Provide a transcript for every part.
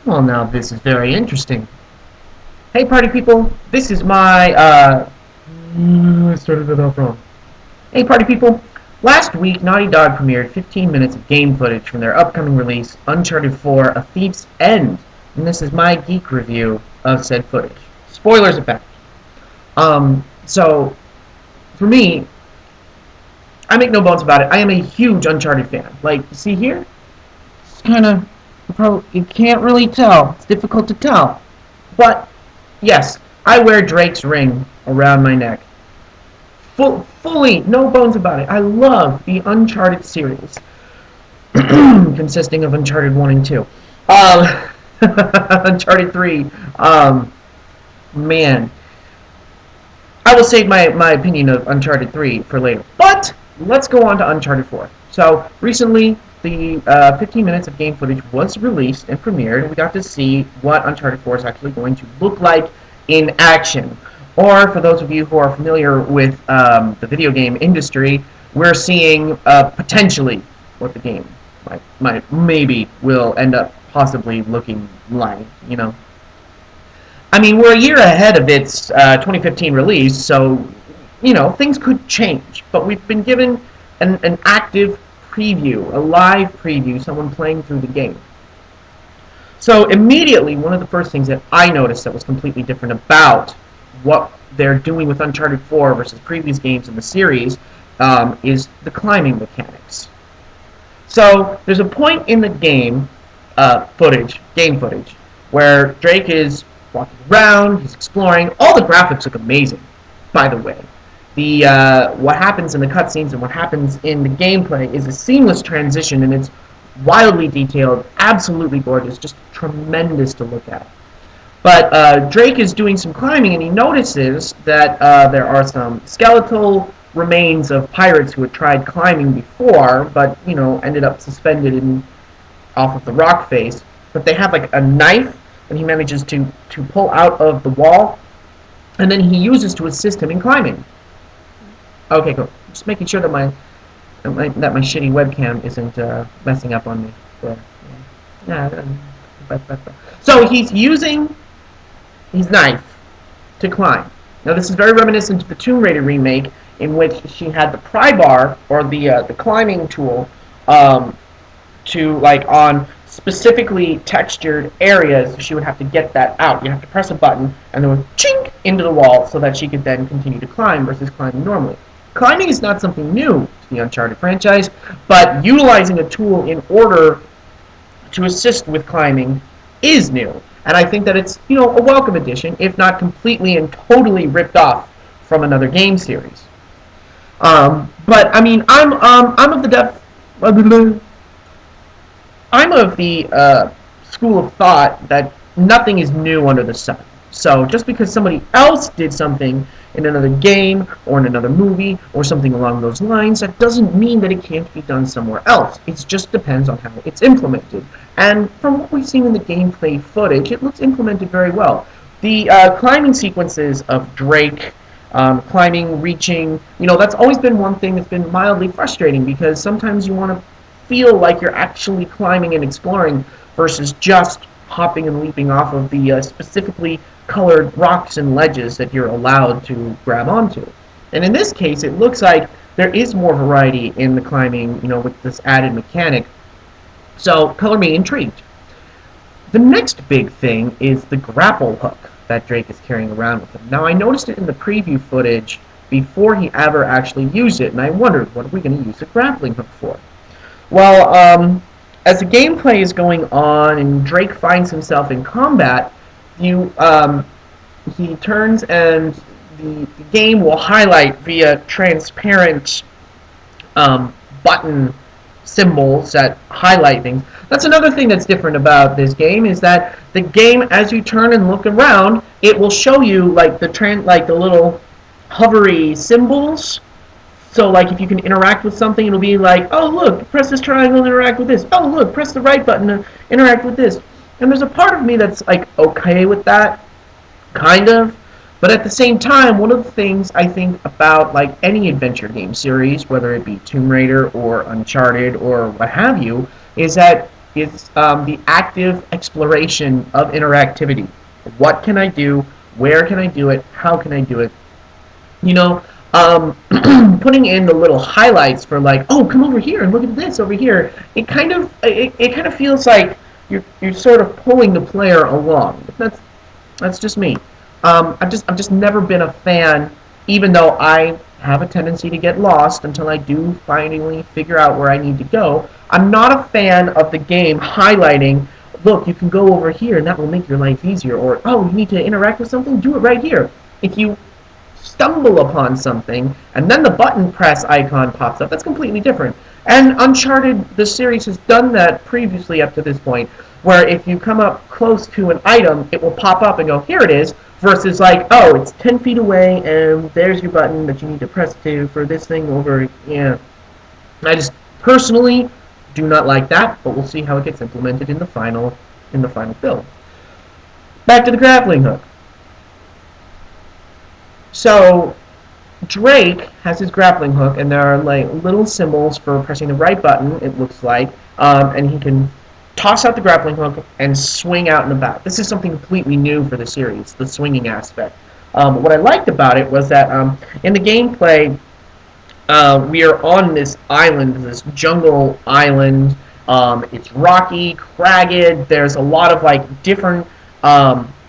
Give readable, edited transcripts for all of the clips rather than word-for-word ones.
Well, now this is very interesting. Hey, party people, this is my, I started it off wrong. Hey, party people, last week Naughty Dog premiered 15 minutes of game footage from their upcoming release, Uncharted 4: A Thief's End, and this is my geek review of said footage. Spoilers abound. So, for me, I make no bones about it, I am a huge Uncharted fan. Like, see here? It's kind of, you can't really tell. It's difficult to tell. But yes, I wear Drake's ring around my neck. Fully, no bones about it. I love the Uncharted series, consisting of Uncharted 1 and 2. Uncharted 3, man. I will save my opinion of Uncharted 3 for later. But let's go on to Uncharted 4. So, recently, the 15 minutes of game footage was released and premiered, and we got to see what Uncharted 4 is actually going to look like in action. Or, for those of you who are familiar with the video game industry, we're seeing potentially what the game maybe will end up possibly looking like, you know. I mean, we're a year ahead of its 2015 release, so, you know, things could change. But we've been given an active preview, a live preview, someone playing through the game. So immediately, one of the first things that I noticed that was completely different about what they're doing with Uncharted 4 versus previous games in the series is the climbing mechanics. So there's a point in the game game footage, where Drake is walking around, he's exploring. All the graphics look amazing, by the way. The what happens in the cutscenes and what happens in the gameplay is a seamless transition, and it's wildly detailed, absolutely gorgeous, just tremendous to look at. But Drake is doing some climbing, and he notices that there are some skeletal remains of pirates who had tried climbing before, but ended up suspended off of the rock face. But they have like a knife, and he manages to pull out of the wall, and then he uses to assist him in climbing. Okay, cool. Just making sure that my shitty webcam isn't messing up on me. So he's using his knife to climb. Now this is very reminiscent of the Tomb Raider remake, in which she had the pry bar, or the climbing tool, to on specifically textured areas. She would have to get that out. You have to press a button, and then would chink into the wall, so that she could then continue to climb versus climbing normally. Climbing is not something new to the Uncharted franchise, but utilizing a tool in order to assist with climbing is new. And I think that it's a welcome addition, if not completely and totally ripped off from another game series. But I mean, I'm of the school of thought that nothing is new under the sun. So just because somebody else did something in another game or in another movie or something along those lines, that doesn't mean that it can't be done somewhere else. It just depends on how it's implemented. And from what we've seen in the gameplay footage, it looks implemented very well. The climbing sequences of Drake climbing, reaching, that's always been one thing that's been mildly frustrating, because sometimes you want to feel like you're actually climbing and exploring versus just hopping and leaping off of the specifically colored rocks and ledges that you're allowed to grab onto. And in this case, it looks like there is more variety in the climbing, with this added mechanic. So, color me intrigued. The next big thing is the grapple hook that Drake is carrying around with him. Now, I noticed it in the preview footage before he ever actually used it, and I wondered, what are we going to use a grappling hook for? Well, as the gameplay is going on and Drake finds himself in combat, he turns, and the game will highlight via transparent button symbols that highlight things. That's another thing that's different about this game, is that the game, as you turn and look around, it will show you the little hovery symbols. So if you can interact with something, it'll be like, oh look, press this triangle and interact with this. Oh look, press the right button and interact with this. And there's a part of me that's okay with that, kind of. But at the same time, one of the things I think about any adventure game series, whether it be Tomb Raider or Uncharted or what have you, is that It's the active exploration of interactivity. What can I do? Where can I do it? How can I do it? You know, putting in the little highlights for like, oh, come over here and look at this over here. It kind of feels like you're sort of pulling the player along. That's just me. I've just never been a fan, even though I have a tendency to get lost until I do finally figure out where I need to go. I'm not a fan of the game highlighting, look, you can go over here and that will make your life easier, or oh, you need to interact with something, do it right here. If you stumble upon something and then the button press icon pops up, that's completely different. And Uncharted, the series, has done that previously up to this point, where if you come up close to an item, it will pop up and go, here it is, versus like, oh, it's 10 feet away and there's your button that you need to press to for this thing over. Yeah. I just personally do not like that, but we'll see how it gets implemented in the final build. Back to the grappling hook. So Drake has his grappling hook, and there are like little symbols for pressing the right button. It looks like, and he can toss out the grappling hook and swing out and about. This is something completely new for the series, the swinging aspect. What I liked about it was that in the gameplay, we are on this island, this jungle island. It's rocky, cragged. There's a lot of like different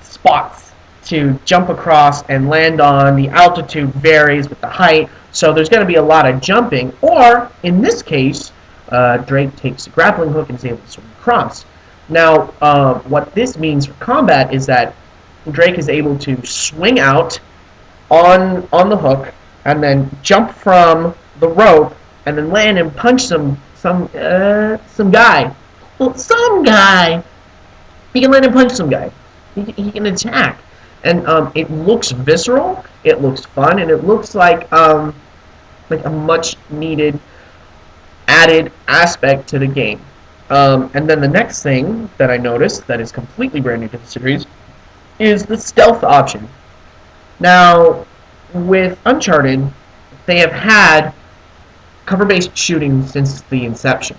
spots to jump across and land on. The altitude varies with the height, so there's going to be a lot of jumping. Or in this case, Drake takes a grappling hook and is able to swing across. Now, what this means for combat is that Drake is able to swing out on the hook and then jump from the rope and then land and punch some guy. Well, some guy. He can land and punch some guy. He can attack, and it looks visceral. It looks fun, and it looks like a much needed added aspect to the game. And then the next thing that I noticed that is completely brand new to the series is the stealth option. Now, with Uncharted, they have had cover-based shooting since the inception.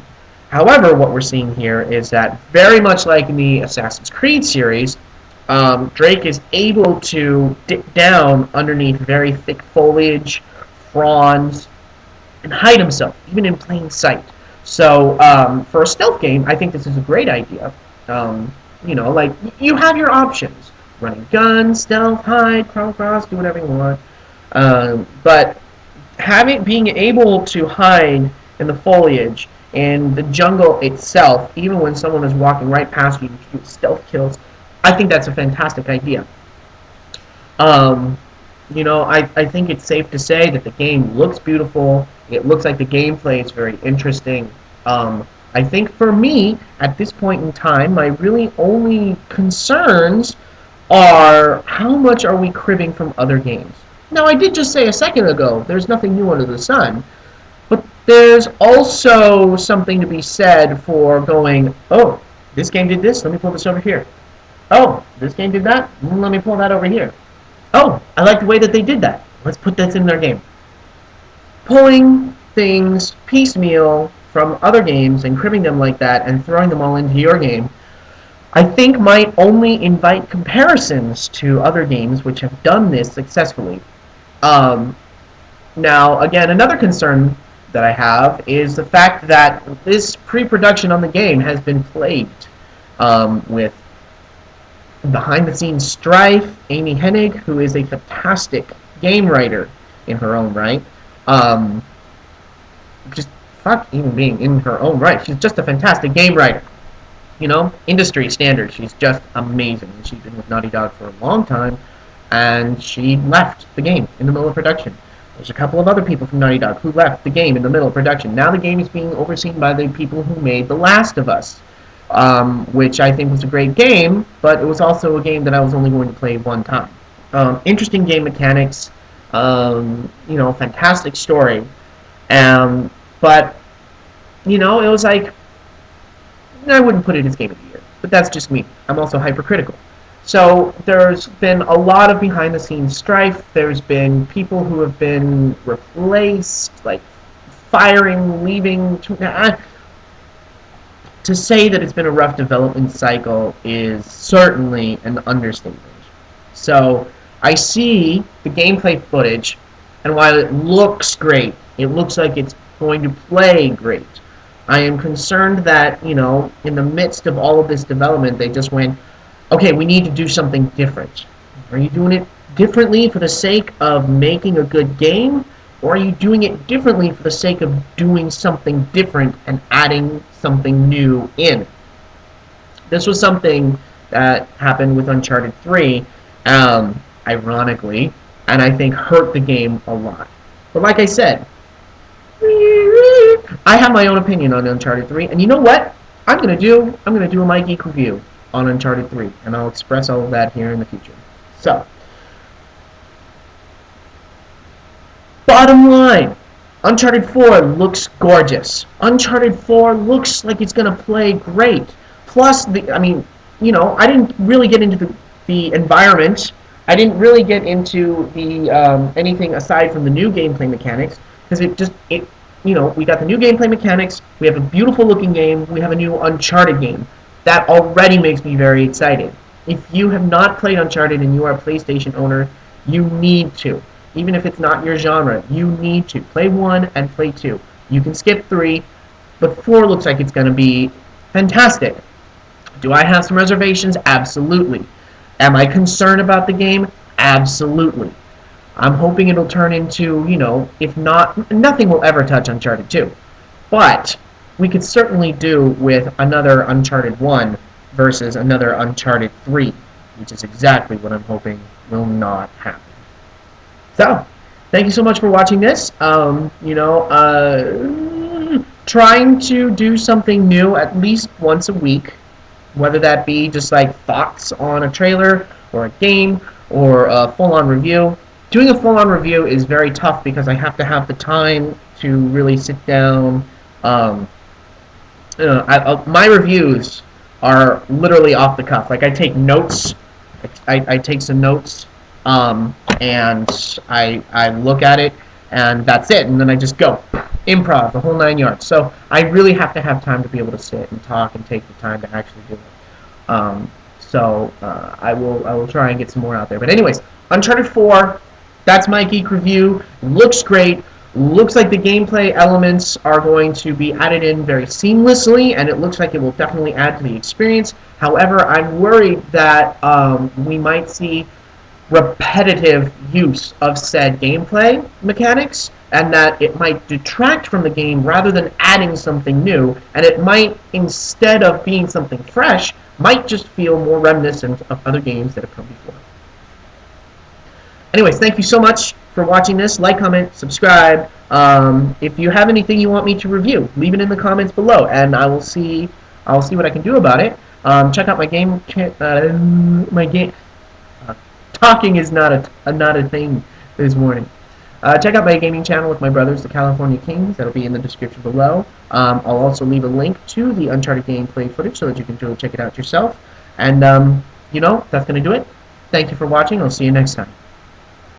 However, what we're seeing here is that very much like in the Assassin's Creed series, Drake is able to dip down underneath very thick foliage, fronds, and hide himself, even in plain sight. So, for a stealth game, I think this is a great idea. Like, you have your options. Running guns, stealth, hide, crawl across, do whatever you want. But being able to hide in the foliage and the jungle itself, even when someone is walking right past you, you do stealth kills. I think that's a fantastic idea. I think it's safe to say that the game looks beautiful. It looks like the gameplay is very interesting. I think for me, at this point in time, my really only concerns are how much are we cribbing from other games. Now, I did just say a second ago, there's nothing new under the sun. But there's also something to be said for going, oh, this game did this, let me pull this over here. Oh, this game did that, let me pull that over here. Oh, I like the way that they did that. Let's put this in their game. Pulling things piecemeal from other games and cribbing them like that and throwing them all into your game, I think might only invite comparisons to other games which have done this successfully. Now, again, another concern that I have is the fact that this pre-production on the game has been plagued with behind-the-scenes strife. Amy Hennig, who is a fantastic game writer in her own right, just fuck even being in her own right, she's just a fantastic game writer. Industry standard, she's just amazing. She's been with Naughty Dog for a long time, and she left the game in the middle of production. There's a couple of other people from Naughty Dog who left the game in the middle of production. Now the game is being overseen by the people who made The Last of Us, which I think was a great game, but it was also a game that I was only going to play one time. Interesting game mechanics, fantastic story, but, it was like, I wouldn't put it as Game of the Year, but that's just me. I'm also hypercritical. So there's been a lot of behind-the-scenes strife. There's been people who have been replaced, like firing, leaving. To to say that it's been a rough development cycle is certainly an understatement. So I see the gameplay footage, and while it looks great, it looks like it's going to play great. I am concerned that, in the midst of all of this development, they just went, okay, we need to do something different. Are you doing it differently for the sake of making a good game, or are you doing it differently for the sake of doing something different and adding something new in? This was something that happened with Uncharted 3, ironically, and I think hurt the game a lot. But like I said, I have my own opinion on Uncharted 3, and you know what? I'm gonna do a My Geek review on Uncharted 3, and I'll express all of that here in the future. So, bottom line, Uncharted 4 looks gorgeous. Uncharted 4 looks like it's gonna play great. Plus, I didn't really get into the environment. I didn't really get into the anything aside from the new gameplay mechanics, because we got the new gameplay mechanics. We have a beautiful looking game. We have a new Uncharted game. That already makes me very excited. If you have not played Uncharted and you are a PlayStation owner, you need to. Even if it's not your genre, you need to. Play 1 and play 2. You can skip 3, but 4 looks like it's going to be fantastic. Do I have some reservations? Absolutely. Am I concerned about the game? Absolutely. I'm hoping it'll turn into, if not, nothing will ever touch Uncharted 2. But we could certainly do with another Uncharted 1 versus another Uncharted 3, which is exactly what I'm hoping will not happen. So, thank you so much for watching this. Trying to do something new at least once a week, whether that be just like thoughts on a trailer or a game or a full-on review. Doing a full-on review is very tough because I have to have the time to really sit down. My reviews are literally off the cuff. Like I take notes. I take some notes, and I look at it, and that's it. And then I just go improv the whole 9 yards. So I really have to have time to be able to sit and talk and take the time to actually do it. I will try and get some more out there. But anyways, Uncharted 4. That's my Geek review. Looks great. Looks like the gameplay elements are going to be added in very seamlessly, and it looks like it will definitely add to the experience. However, I'm worried that we might see repetitive use of said gameplay mechanics, and that it might detract from the game rather than adding something new, and it might, instead of being something fresh, might just feel more reminiscent of other games that have come before. Anyways, thank you so much for watching this. Like, comment, subscribe. If you have anything you want me to review, leave it in the comments below, and I'll see what I can do about it. Check out my game. Talking is not a thing this morning. Check out my gaming channel with my brothers, the California Kings. That'll be in the description below. I'll also leave a link to the Uncharted gameplay footage so that you can go check it out yourself. And that's going to do it. Thank you for watching. I'll see you next time.